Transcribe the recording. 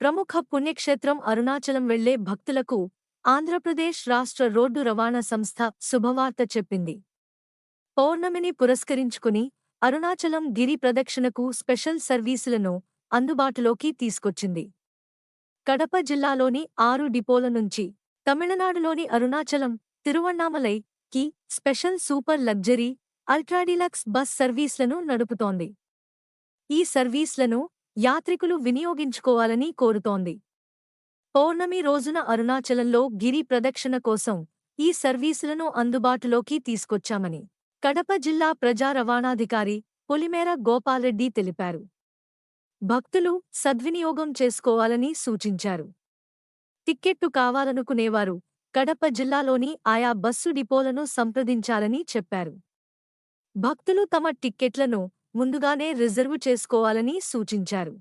ప్రముఖ పుణ్యక్షేత్రం అరుణాచలం వెళ్లే భక్తులకు ఆంధ్రప్రదేశ్ రాష్ట్ర రోడ్డు రవాణా సంస్థ శుభవార్త చెప్పింది. పౌర్ణమిని పురస్కరించుకుని అరుణాచలం గిరి ప్రదక్షిణకు స్పెషల్ సర్వీసులను అందుబాటులోకి తీసుకొచ్చింది. కడప జిల్లాలోని 6 డిపోల నుంచి తమిళనాడులోని అరుణాచలం, తిరువణ్ణామలై కి స్పెషల్ సూపర్ లగ్జరీ, అల్ట్రాడీలక్స్ బస్ సర్వీస్లను నడుపుతోంది. ఈ సర్వీస్లను యాత్రికులు వినియోగించుకోవాలని కోరుతోంది. పౌర్ణమి రోజున అరుణాచలంలో గిరి ప్రదక్షిణ కోసం ఈ సర్వీసులను అందుబాటులోకి తీసుకొచ్చామని కడప జిల్లా ప్రజా రవాణాధికారి పొలిమేర గోపాల్రెడ్డి తెలిపారు. భక్తులు సద్వినియోగం చేసుకోవాలని సూచించారు. టిక్కెట్టు కావాలనుకునేవారు కడప జిల్లాలోని ఆయా బస్సు డిపోలను సంప్రదించాలని చెప్పారు. భక్తులు తమ టిక్కెట్లను ముందుగానే రిజర్వు చేసుకోవాలని సూచించారు.